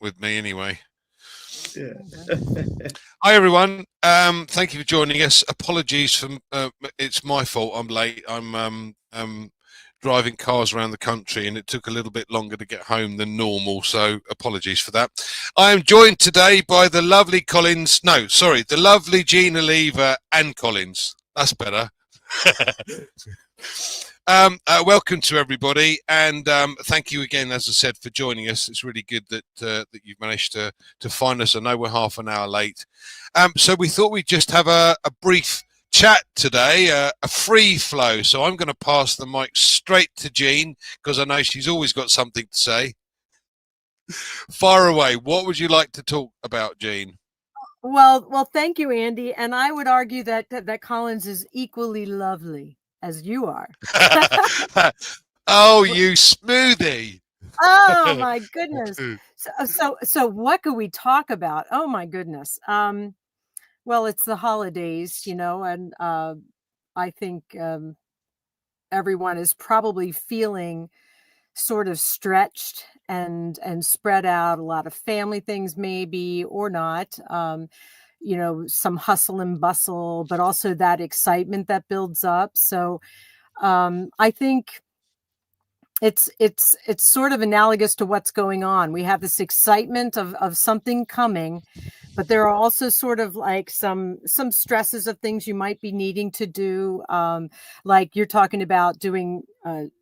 with me anyway. Yeah. Hi everyone. Thank you for joining us. Apologies for it's my fault. I'm late. I'm driving cars around the country, and it took a little bit longer to get home than normal. So apologies for that. I am joined today by the lovely the lovely Gina Lever and Collins. That's better. Welcome to everybody, and thank you again, as I said, for joining us. It's really good that that you've managed to find us. I know we're half an hour late, so we thought we'd just have a brief chat today, a free flow. So I'm going to pass the mic straight to Jean, because I know she's always got something to say. Fire away. What would you like to talk about, Jean? Well, thank you, Andy. And I would argue that Collins is equally lovely as you are. Oh, you smoothie. Oh my goodness. So what could we talk about? Oh my goodness. Well, it's the holidays, and I think everyone is probably feeling sort of stretched and spread out. A lot of family things, maybe, or not. Some hustle and bustle, but also that excitement that builds up. So I think it's sort of analogous to what's going on. We have this excitement of something coming, but there are also sort of like some stresses of things you might be needing to do. Like you're talking about doing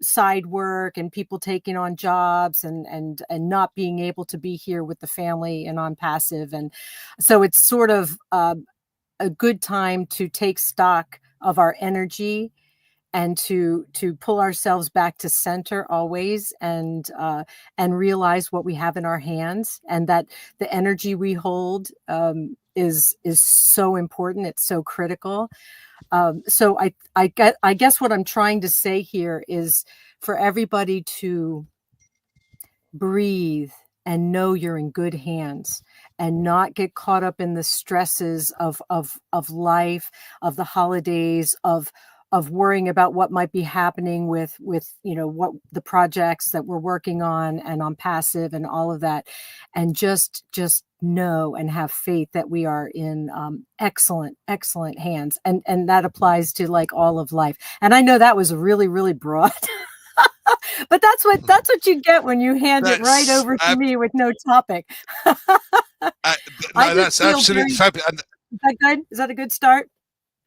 side work and people taking on jobs and not being able to be here with the family and on passive. And so it's sort of a good time to take stock of our energy and to pull ourselves back to center always, and realize what we have in our hands, and that the energy we hold is so important. It's so critical. So I guess what I'm trying to say here is for everybody to breathe and know you're in good hands, and not get caught up in the stresses of life, of the holidays, of worrying about what might be happening with what the projects that we're working on and on passive and all of that, and just know and have faith that we are in excellent hands, and that applies to like all of life. And I know that was really, really broad. But that's what you get when you hand it right over to me with no topic. No, that's absolutely fabulous. Is that good? Is that a good start?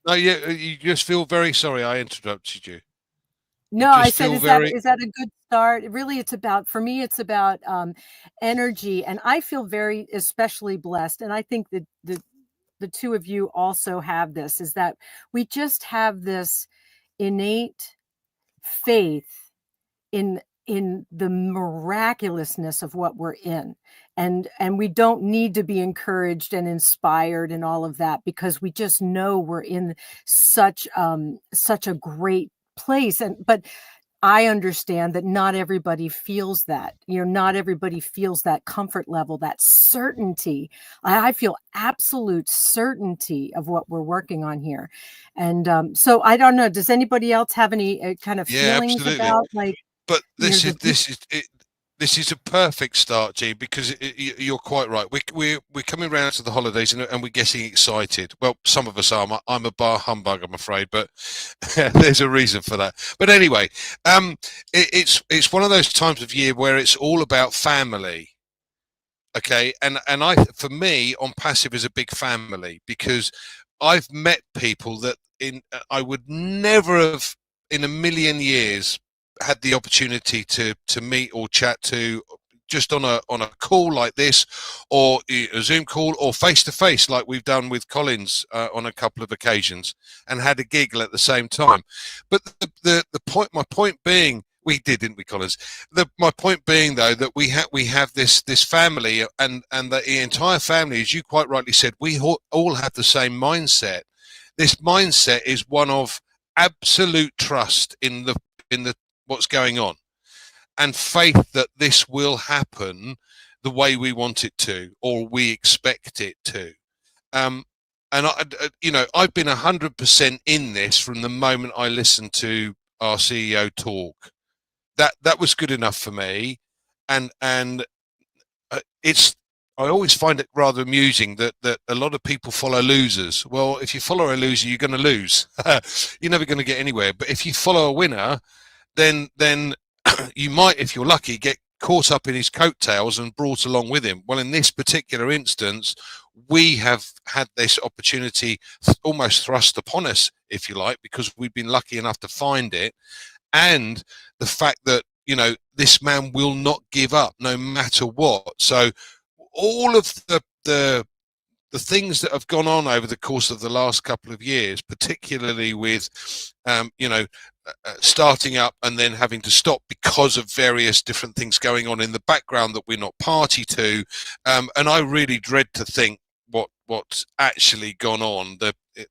No, you just feel very sorry I interrupted you. No, I said, is that a good start? Really, for me, it's about energy. And I feel very especially blessed. And I think that the two of you also have this, is that we just have this innate faith in the miraculousness of what we're in. And we don't need to be encouraged and inspired and all of that, because we just know we're in such a great place. But I understand that not everybody feels that. Not everybody feels that comfort level, that certainty. I feel absolute certainty of what we're working on here. And so I don't know, does anybody else have any kind of feelings absolutely. about like? But this is a perfect start, G, because you're quite right. We're coming around to the holidays and we're getting excited. Well, some of us are. I'm a bar humbug, I'm afraid, but there's a reason for that. But anyway, it's one of those times of year where it's all about family. Okay, and for me, on passive is a big family, because I've met people that I would never have in a million years had the opportunity to meet or chat to, just on a call like this, or a Zoom call, or face to face like we've done with Collins on a couple of occasions, and had a giggle at the same time. But my point being, we did, didn't we, Collins? My point being, though, that we have this family, and the entire family, as you quite rightly said, we all have the same mindset. This mindset is one of absolute trust in the what's going on, and faith that this will happen the way we want it to, or we expect it to. And I've been 100% in this from the moment I listened to our CEO talk. That was good enough for me, and it's I always find it rather amusing that a lot of people follow losers. Well, if you follow a loser, you're going to lose. You're never going to get anywhere. But if you follow a winner, then you might, if you're lucky, get caught up in his coattails and brought along with him. Well, in this particular instance, we have had this opportunity almost thrust upon us, if you like, because we've been lucky enough to find it. And the fact that, you know, this man will not give up no matter what. So all of the things that have gone on over the course of the last couple of years, particularly with, you know, starting up and then having to stop because of various different things going on in the background that we're not party to, and I really dread to think what's actually gone on. It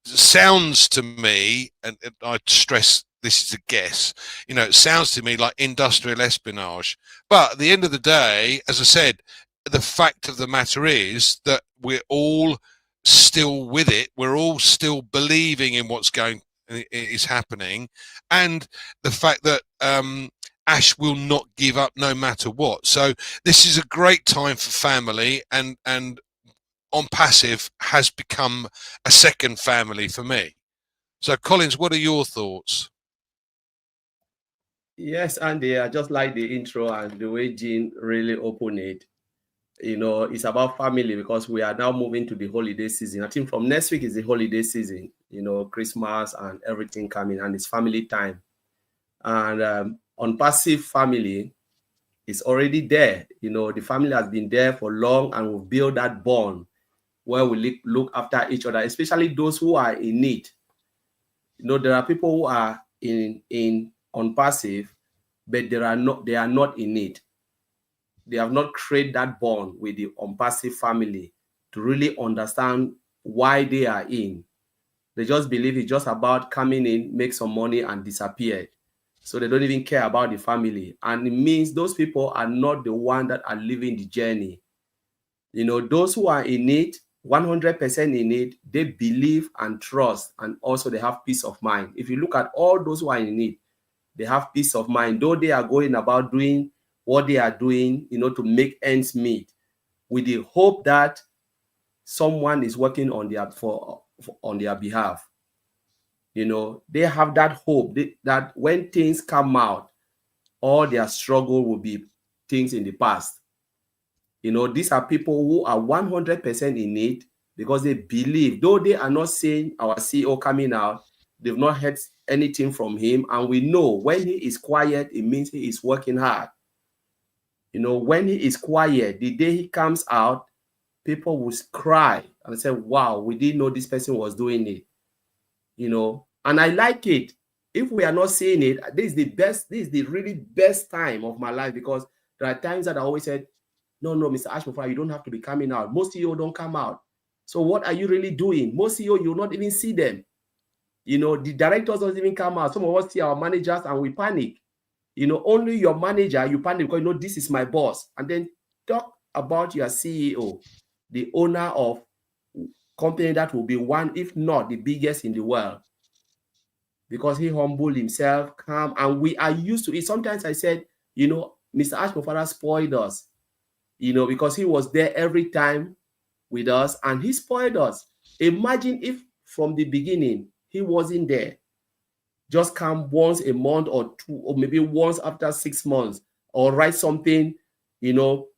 sounds to me, and I stress this is a guess, you know, it sounds to me like industrial espionage. But at the end of the day, as I said, the fact of the matter is that we're all still with it. We're all still believing in what's is happening, and the fact that Ash will not give up no matter what. So this is a great time for family, and ONPASSIVE has become a second family for me. So Collins, what are your thoughts? Yes, Andy, I just like the intro and the way Jean really opened it. You know, it's about family because we are now moving to the holiday season. I think from next week is the holiday season, you know, Christmas and everything coming, and it's family time. And ONPASSIVE family is already there. You know, the family has been there for long, and we've built that bond where we look after each other, especially those who are in need. You know, there are people who are in ONPASSIVE, but they are not in need. They have not created that bond with the ONPASSIVE family to really understand why they are in. They just believe it's just about coming in, make some money, and disappear. So they don't even care about the family. And it means those people are not the one that are living the journey. You know, those who are in it, 100% in it, they believe and trust, and also they have peace of mind. If you look at all those who are in it, they have peace of mind, though they are going about doing what they are doing, you know, to make ends meet, with the hope that someone is working on their behalf. You know, they have that hope that when things come out, all their struggle will be things in the past. You know, these are people who are 100% in it because they believe, though they are not seeing our CEO coming out, they've not heard anything from him. And we know when he is quiet, it means he is working hard. You know, when he is quiet, the day he comes out, people will cry and say, wow, we didn't know this person was doing it. You know, and I like it. If we are not seeing it, this is the really best time of my life, because there are times that I always said, no, Mr. Ash Mufareh, you don't have to be coming out. Most CEO don't come out. So what are you really doing? Most CEO, you'll not even see them. You know, the directors don't even come out. Some of us see our managers and we panic. You know, only your manager, you panic because, you know, this is my boss. And then talk about your CEO, the owner of company that will be one, if not the biggest in the world. Because he humbled himself, calm, and we are used to it. Sometimes I said, you know, Mr. Ash Mufareh spoiled us, you know, because he was there every time with us and he spoiled us. Imagine if from the beginning he wasn't there, just come once a month or two, or maybe once after 6 months, or write something, you know,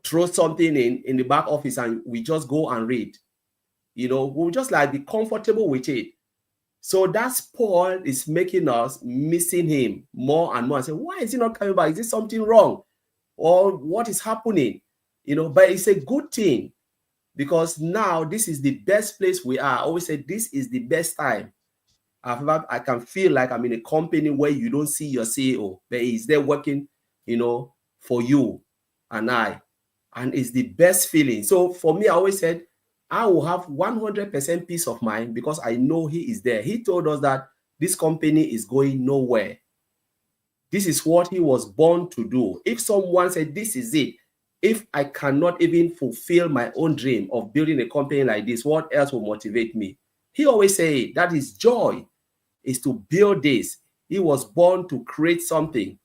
throw something in the back office and we just go and read. You know, we'll just like be comfortable with it. So that spoil is making us missing him more and more. I say, why is he not coming back? Is there something wrong? Or what is happening? You know, but it's a good thing, because now this is the best place we are. I always say this is the best time. I can feel like I'm in a company where you don't see your CEO, but he's there working, you know, for you and I. And it's the best feeling. So for me, I always said, I will have 100% peace of mind because I know he is there. He told us that this company is going nowhere. This is what he was born to do. If someone said, this is it, if I cannot even fulfill my own dream of building a company like this, what else will motivate me? He always say that his joy is to build this. He was born to create something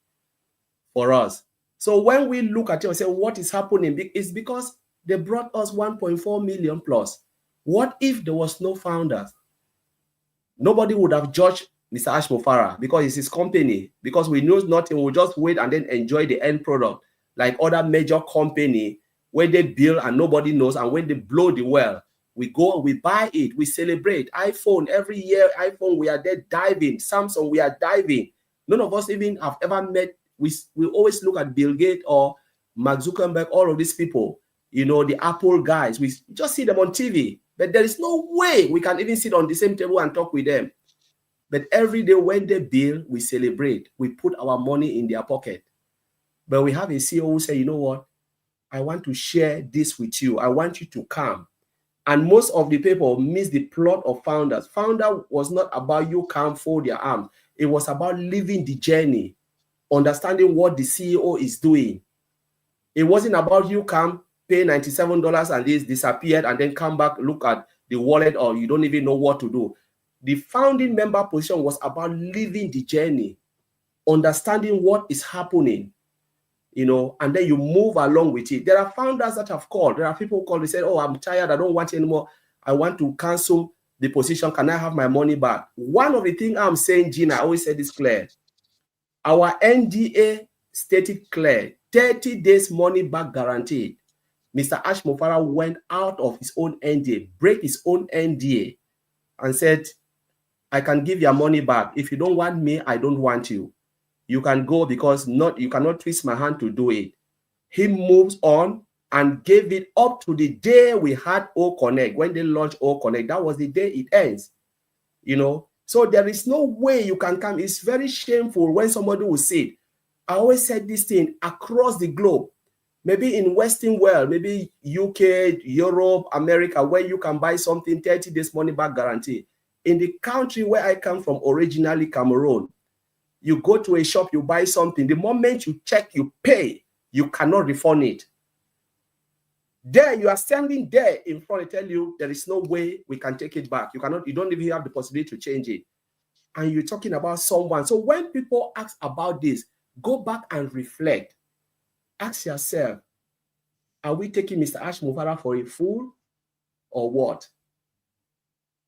for us. So when we look at it and say, what is happening? It's because They brought us 1.4 million plus. What if there was no founders? Nobody would have judged Mr. Ash Mufareh because it's his company, because we know nothing. We'll just wait and then enjoy the end product like other major company where they build and nobody knows, and when they blow the well, we go, we buy it, we celebrate. iPhone, every year, iPhone, we are there diving. Samsung, we are diving. None of us even have ever met. We always look at Bill Gates or Mark Zuckerberg, all of these people, you know, the Apple guys. We just see them on TV. But there is no way we can even sit on the same table and talk with them. But every day when they build, we celebrate. We put our money in their pocket. But we have a CEO who say, you know what? I want to share this with you. I want you to come. And most of the people miss the plot of founders. Founder was not about you come fold your arms. It was about living the journey, understanding what the CEO is doing. It wasn't about you come pay $97 and this disappeared and then come back, look at the wallet, or you don't even know what to do. The founding member position was about living the journey, understanding what is happening, you know, and then you move along with it. There are founders that have called. There are people who call, they say, oh, I'm tired, I don't want it anymore. I want to cancel the position. Can I have my money back? One of the things I'm saying, Gina, I always say this clear. Our NDA stated clear, 30 days money back guaranteed. Mr. Ash Mufareh went out of his own NDA, break his own NDA, and said, I can give your money back. If you don't want me, I don't want you. You can go because you cannot twist my hand to do it. He moves on and gave it up to the day we had O Connect. When they launched O Connect, that was the day it ends. You know, so there is no way you can come. It's very shameful when somebody will say, I always said this thing across the globe. Maybe in Western world, maybe UK, Europe, America, where you can buy something 30 days money back guarantee. In the country where I come from, originally Cameroon, you go to a shop, you buy something. The moment you check, you pay, you cannot refund it. There, you are standing there in front, they tell you there is no way we can take it back. You don't even have the possibility to change it. And you're talking about someone. So when people ask about this, go back and reflect. Ask yourself, are we taking Mr. Ash Mufareh for a fool or what?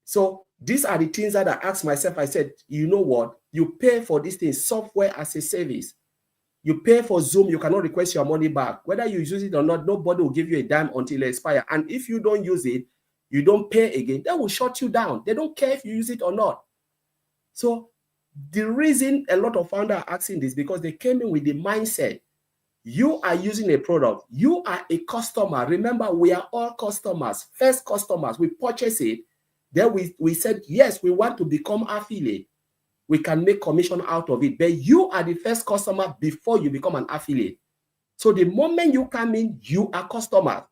So these are the things that I asked myself. I said, you know what? You pay for these things, software as a service. You pay for Zoom, you cannot request your money back. Whether you use it or not, nobody will give you a dime until it expires. And if you don't use it, you don't pay again, they will shut you down. They don't care if you use it or not. So the reason a lot of founders are asking this, because they came in with the mindset, you are using a product, you are a customer. Remember, we are all customers, first customers. We purchase it, then we said, yes, we want to become affiliate. We can make commission out of it, but you are the first customer before you become an affiliate. So the moment you come in, you are customer.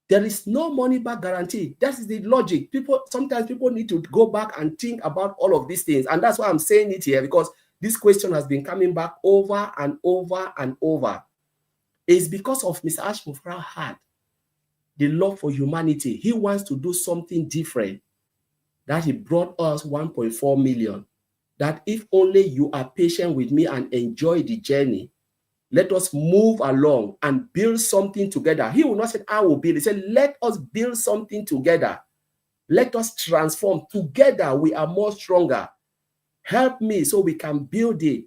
There is no money back guarantee. That is the logic. Sometimes people need to go back and think about all of these things. And that's why I'm saying it here, because this question has been coming back over and over and over. It's because of Mr. Ash Mufareh had the love for humanity. He wants to do something different. That he brought us 1.4 million. That if only you are patient with me and enjoy the journey, let us move along and build something together. He will not say, I will build. He said, let us build something together. Let us transform. Together, we are more stronger. Help me so we can build it.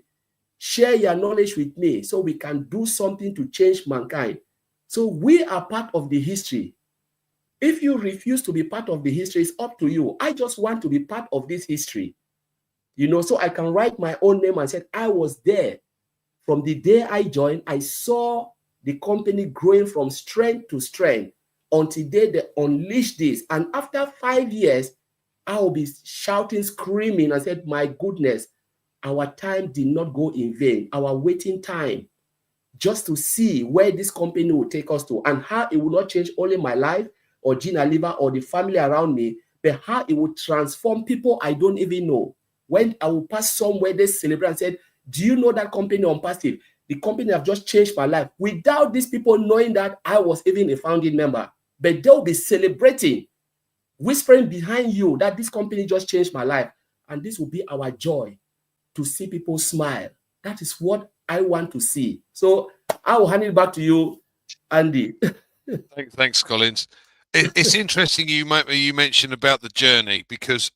Share your knowledge with me so we can do something to change mankind. So we are part of the history. If you refuse to be part of the history, it's up to you. I just want to be part of this history. You know, so I can write my own name and say, I was there. From the day I joined, I saw the company growing from strength to strength until they unleashed this. And after 5 years, I will be shouting, screaming, and said, my goodness, our time did not go in vain. Our waiting time, just to see where this company will take us to and how it will not change only my life or Gina Liver or the family around me, but how it will transform people I don't even know. When I will pass somewhere, they celebrate and said, do you know that company ONPASSIVE? The company have just changed my life. Without these people knowing that I was even a founding member, but they'll be celebrating, whispering behind you that this company just changed my life. And this will be our joy, to see people smile. That is what I want to see. So I will hand it back to you, Andy. Thanks, Collins. It's interesting you mentioned about the journey, because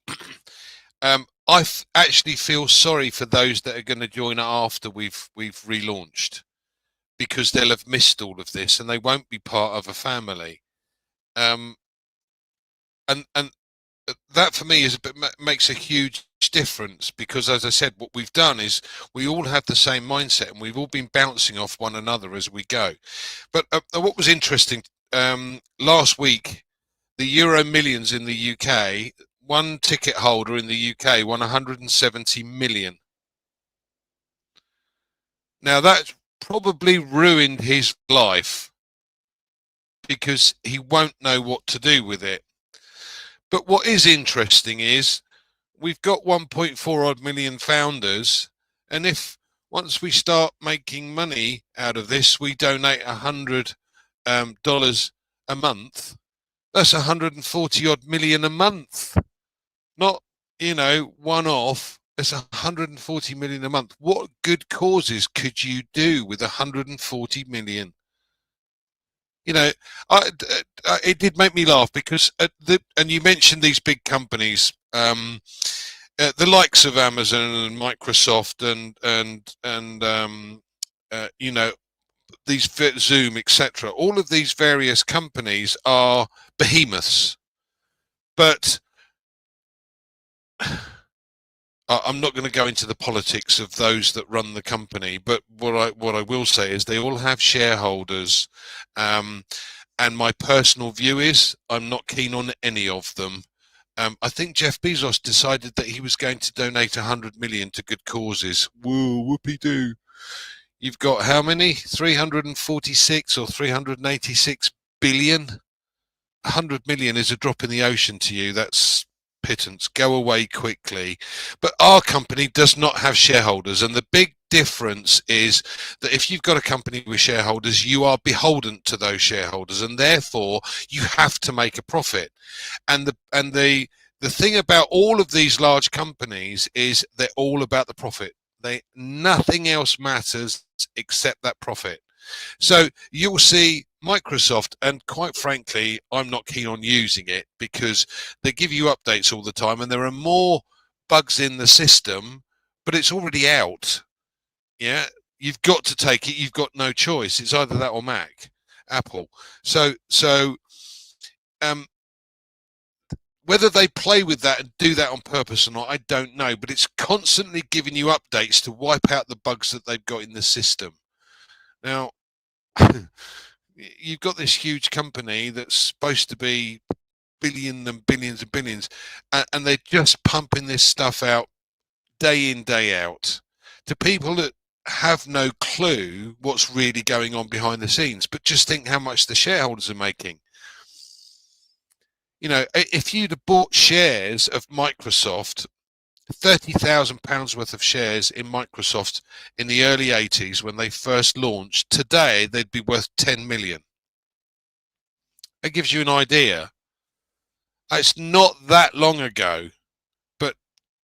I actually feel sorry for those that are going to join after we've relaunched, because they'll have missed all of this and they won't be part of a family. And that for me is makes a huge difference, because, as I said, what we've done is we all have the same mindset and we've all been bouncing off one another as we go. But what was interesting, last week, the Euro Millions in the UK, one ticket holder in the UK won 170 million. Now that's probably ruined his life, because he won't know what to do with it. But what is interesting is we've got 1.4 odd million founders, and if once we start making money out of this, we donate $100 a month, that's 140 odd million a month. Not, one off. It's 140 million a month. What good causes could you do with 140 million? It did make me laugh, because and you mentioned these big companies, the likes of Amazon and Microsoft and these Zoom, etc. All of these various companies are behemoths, but I'm not going to go into the politics of those that run the company, but what I will say is they all have shareholders, and my personal view is I'm not keen on any of them. I think Jeff Bezos decided that he was going to donate 100 million to good causes. Woo, whoopee-doo. You've got how many? 346 or 386 billion? 100 million is a drop in the ocean to you. That's pittance. Go away quickly. But our company does not have shareholders, and the big difference is that if you've got a company with shareholders, you are beholden to those shareholders, and therefore you have to make a profit. And the thing about all of these large companies is they're all about the profit. Nothing else matters except that profit. So you'll see Microsoft, and quite frankly, I'm not keen on using it, because they give you updates all the time and there are more bugs in the system, but it's already out. Yeah, you've got to take it. You've got no choice. It's either that or Apple. So whether they play with that and do that on purpose or not, I don't know, but it's constantly giving you updates to wipe out the bugs that they've got in the system. Now, you've got this huge company that's supposed to be billions and billions and billions, and they're just pumping this stuff out day in, day out to people that have no clue what's really going on behind the scenes, but just think how much the shareholders are making. If you'd have bought shares of Microsoft, £30,000 worth of shares in Microsoft in the early 80s when they first launched, today they'd be worth 10 million. That gives you an idea. It's not that long ago, but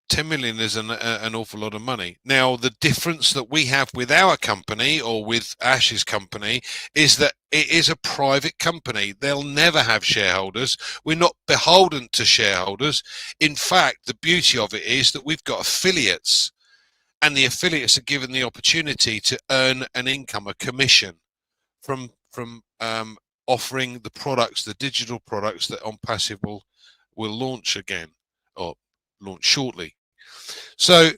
10 million is an awful lot of money. Now, the difference that we have with our company, or with Ash's company, is that it is a private company. They'll never have shareholders. We're not beholden to shareholders. In fact, the beauty of it is that we've got affiliates, and the affiliates are given the opportunity to earn an income, a commission, from offering the products, the digital products that ONPASSIVE will launch again, or launch shortly. So,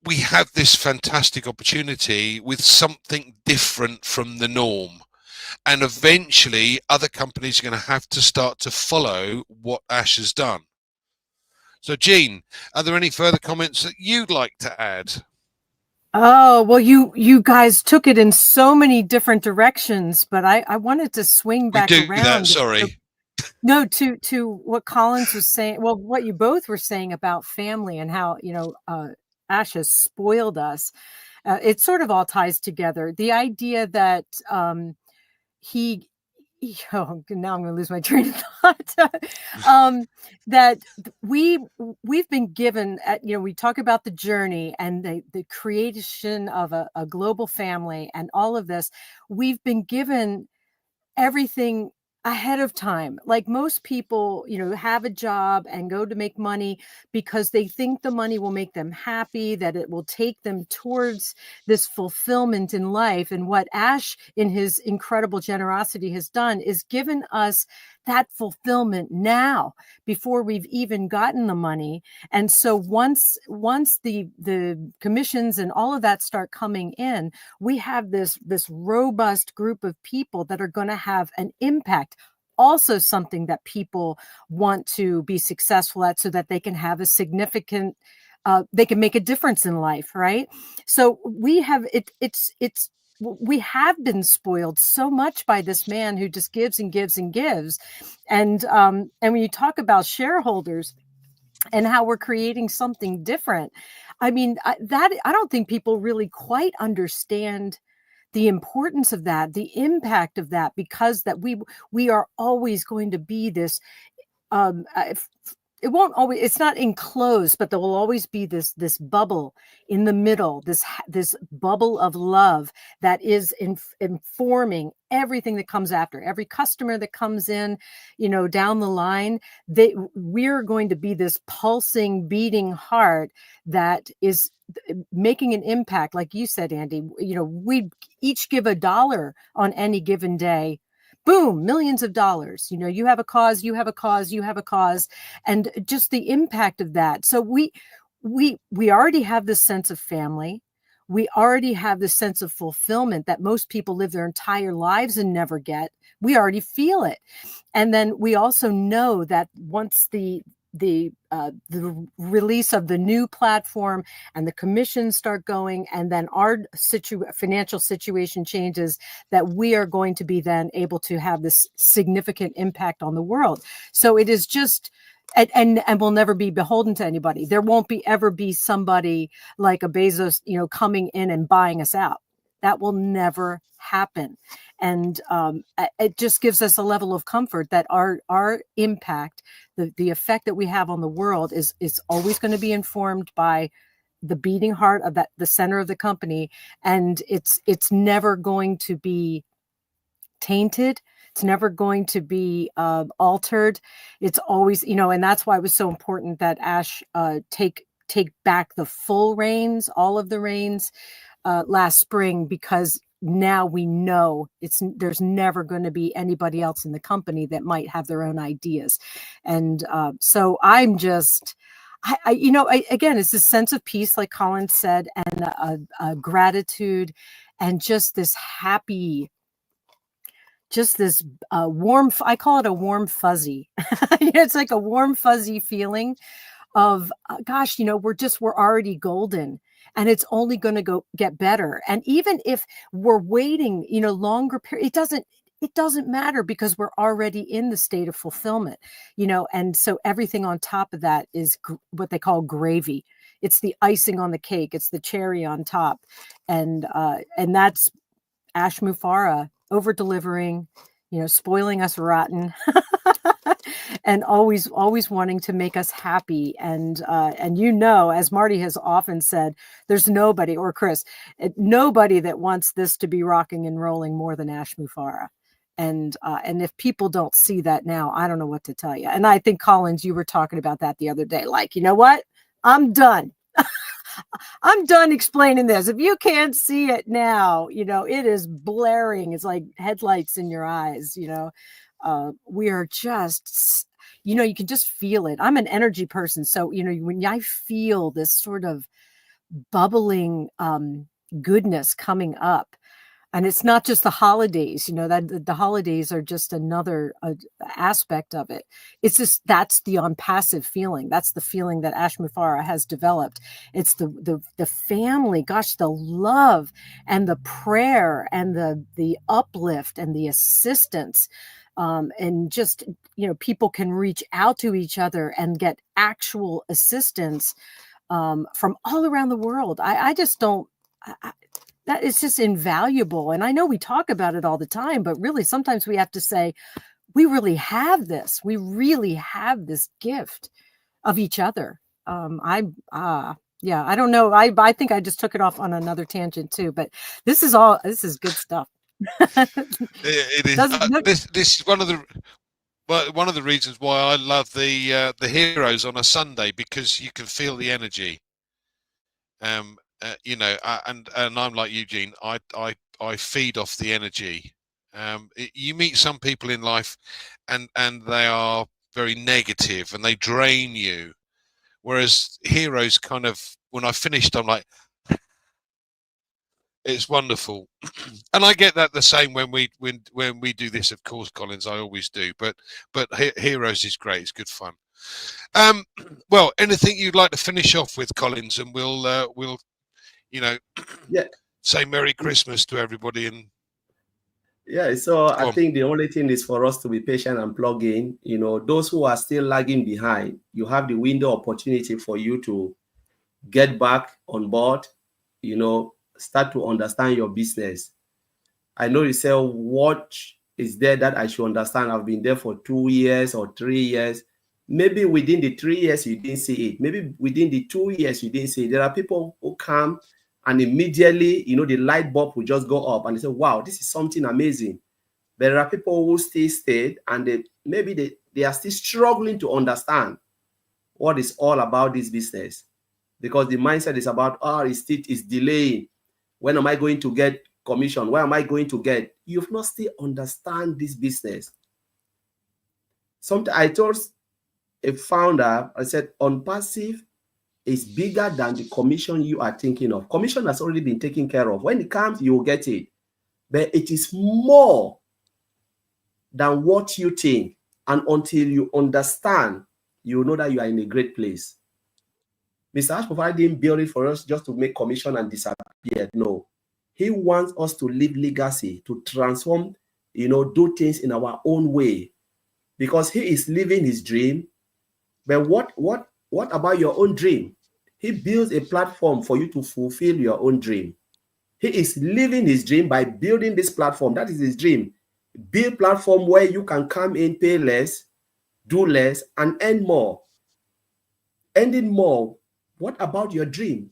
we have this fantastic opportunity with something different from the norm. And eventually other companies are going to have to start to follow what Ash has done. So, Jean, are there any further comments that you'd like to add? Oh, well, you guys took it in so many different directions, but I wanted to swing back around. Sorry. No, to what Collins was saying. Well, what you both were saying about family and how, Ash has spoiled us. It sort of all ties together. The idea that he Oh, now I'm going to lose my train of thought. That we've been given, we talk about the journey and the creation of a global family and all of this. We've been given everything ahead of time. Like most people, have a job and go to make money because they think the money will make them happy, that it will take them towards this fulfillment in life. And what Ash, in his incredible generosity, has done is given us that fulfillment now before we've even gotten the money. And so once the commissions and all of that start coming in, we have this robust group of people that are going to have an impact. Also something that people want to be successful at so that they can have a significant, they can make a difference in life, right? So we have we have been spoiled so much by this man who just gives and gives and gives. And when you talk about shareholders and how we're creating something different, I mean, I don't think people really quite understand the importance of that, the impact of that, because that we are always going to be this, it won't always, it's not enclosed, but there will always be this bubble in the middle, this bubble of love that is informing everything that comes after. Every customer that comes in, down the line, we're going to be this pulsing, beating heart that is making an impact. Like you said, Andy, we each give $1 on any given day. Boom, millions of dollars. You have a cause, you have a cause, you have a cause, and just the impact of that. So we already have this sense of family. We already have this sense of fulfillment that most people live their entire lives and never get. We already feel it. And then we also know that once the release of the new platform and the commissions start going, and then our financial situation changes, that we are going to be then able to have this significant impact on the world. So it is just, and we'll never be beholden to anybody. There won't ever be somebody like a Bezos, coming in and buying us out. That will never happen. And it just gives us a level of comfort that our impact, the effect that we have on the world is always going to be informed by the beating heart of the center of the company. And it's never going to be tainted. It's never going to be altered. It's always, and that's why it was so important that Ash take back the full reins, all of the reins last spring, because now we know there's never going to be anybody else in the company that might have their own ideas. And so I'm just, again, it's this sense of peace, like Colin said, and a gratitude, and just this happy, just this warm, I call it a warm fuzzy. It's like a warm fuzzy feeling of, gosh, we're already golden. And it's only going to get better. And even if we're waiting, longer period, it doesn't matter, because we're already in the state of fulfillment, and so everything on top of that is what they call gravy. It's the icing on the cake. It's the cherry on top. And that's Ash Mufareh over delivering, spoiling us rotten. And always wanting to make us happy. And as Marty has often said, there's nobody, or Chris, nobody that wants this to be rocking and rolling more than Ash Mufareh. And if people don't see that now, I don't know what to tell you. And I think, Collins, you were talking about that the other day. Like, you know what? I'm done. I'm done explaining this. If you can't see it now, it is blaring. It's like headlights in your eyes, we are just, you can just feel it. I'm an energy person. So, when I feel this sort of bubbling goodness coming up, and it's not just the holidays, that the holidays are just another aspect of it. It's just, that's the ONPASSIVE feeling. That's the feeling that Ash Mufareh has developed. It's the family, gosh, the love and the prayer and the uplift and the assistance. And just, people can reach out to each other and get actual assistance from all around the world. I just don't, that is just invaluable. And I know we talk about it all the time, but really sometimes we have to say, we really have this. We really have this gift of each other. Yeah, I don't know. I think I just took it off on another tangent too, but this is good stuff. It is. This is one of the reasons why I love the heroes on a Sunday, because you can feel the energy. You know, and I'm like Eugene. I feed off the energy. You meet some people in life, and they are very negative and they drain you. Whereas heroes kind of, when I finished, I'm like, it's wonderful. And I get that the same when we do this, of course, Collins. I always do. But heroes is great. It's good fun. Well, anything you'd like to finish off with, Collins, and we'll you know, yeah, say Merry Christmas to everybody. And yeah, so I think the only thing is for us to be patient and plug in. You know, those who are still lagging behind, you have the window opportunity for you to get back on board, you know, start to understand your business. I know you say, what is there that I should understand? I've been there for 2 years or 3 years. Maybe within the 3 years, you didn't see it. Maybe within the 2 years, you didn't see it. There are people who come and immediately, you know, the light bulb will just go up and they say, wow, this is something amazing. There are people who still stayed and maybe they are still struggling to understand what is all about this business, because the mindset is about, it's delaying. When am I going to get commission? Where am I going to get? You've not still understand this business. Sometimes I told a founder, I said, ONPASSIVE is bigger than the commission you are thinking of. Commission has already been taken care of. When it comes, you will get it. But it is more than what you think. And until you understand, you know that you are in a great place. Mr. Ash Mufare didn't build it for us just to make commission and disappear. No. He wants us to leave legacy, to transform, you know, do things in our own way. Because he is living his dream. But what about your own dream? He builds a platform for you to fulfill your own dream. He is living his dream by building this platform. That is his dream. Build platform where you can come in, pay less, do less, and earn more. Earning more. What about your dream?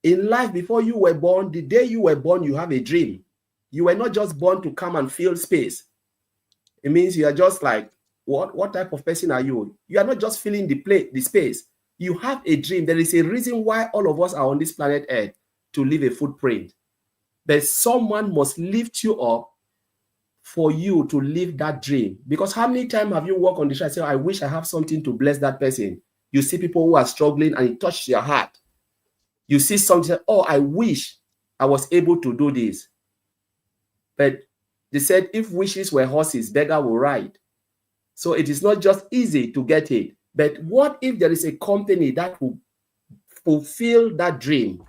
In life, before you were born, the day you were born, you have a dream. You were not just born to come and fill space. It means you are just like, what type of person are you? You are not just filling the space. You have a dream. There is a reason why all of us are on this planet Earth, to leave a footprint. But someone must lift you up for you to live that dream. Because how many times have you walked on the street and said, I wish I have something to bless that person? You see people who are struggling and it touches your heart. You see something, oh, I wish I was able to do this. But they said, if wishes were horses, beggar will ride. So it is not just easy to get it. But what if there is a company that will fulfill that dream?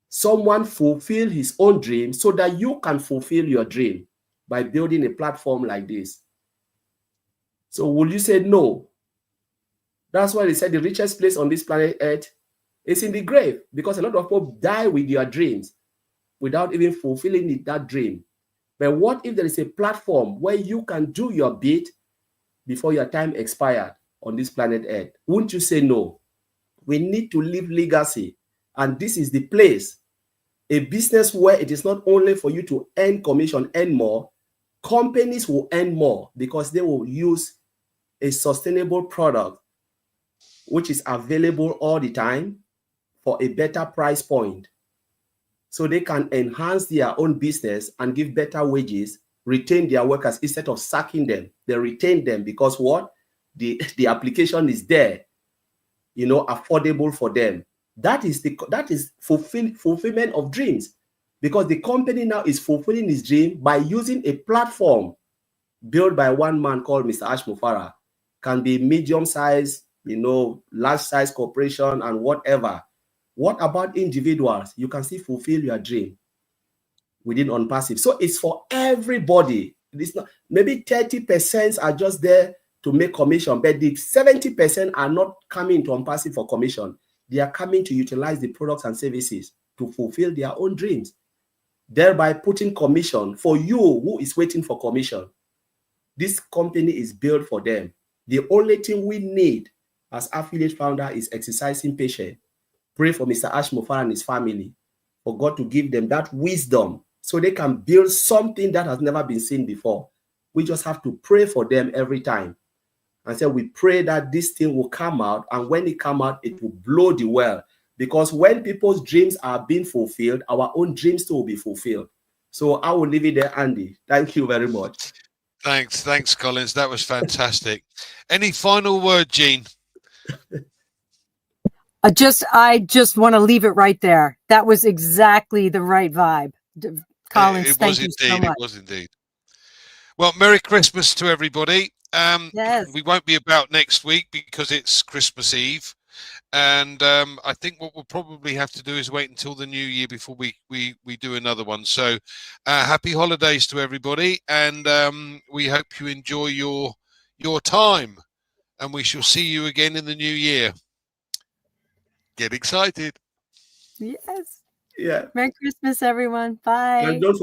Someone fulfill his own dream so that you can fulfill your dream by building a platform like this. So will you say no? That's why they said the richest place on this planet Earth is in the grave, because a lot of people die with their dreams without even fulfilling that dream. But what if there is a platform where you can do your bit before your time expired on this planet Earth? Wouldn't you say no? We need to leave legacy. And this is the place, a business where it is not only for you to earn commission, earn more. Companies will earn more because they will use a sustainable product which is available all the time for a better price point. So they can enhance their own business and give better wages, retain their workers instead of sacking them. They retain them because what? The application is there, you know, affordable for them. That is fulfillment of dreams, because the company now is fulfilling his dream by using a platform built by one man called Mr. Ash Mufare. Can be medium size, you know, large size corporation and whatever. What about individuals? You can still fulfill your dream within ONPASSIVE. So it's for everybody. It's not, maybe 30% are just there to make commission, but the 70% are not coming to ONPASSIVE for commission. They are coming to utilize the products and services to fulfill their own dreams, thereby putting commission for you who is waiting for commission. This company is built for them. The only thing we need as affiliate founder is exercising patience. Pray for Mr. Ash Mufareh and his family, for God to give them that wisdom so they can build something that has never been seen before. We just have to pray for them every time. And so we pray that this thing will come out, and when it comes out, it will blow the world. Because when people's dreams are being fulfilled, our own dreams too will be fulfilled. So I will leave it there, Andy. Thank you very much. Thanks, Collins. That was fantastic. Any final word, Jean? I just want to leave it right there. That was exactly the right vibe. Collins, thank you so much. It was indeed. Well, Merry Christmas to everybody. Yes. We won't be about next week because it's Christmas Eve. And I think what we'll probably have to do is wait until the new year before we do another one. So happy holidays to everybody. And we hope you enjoy your time. And we shall see you again in the new year. Get excited. Yes. Yeah. Merry Christmas, everyone. Bye. And don't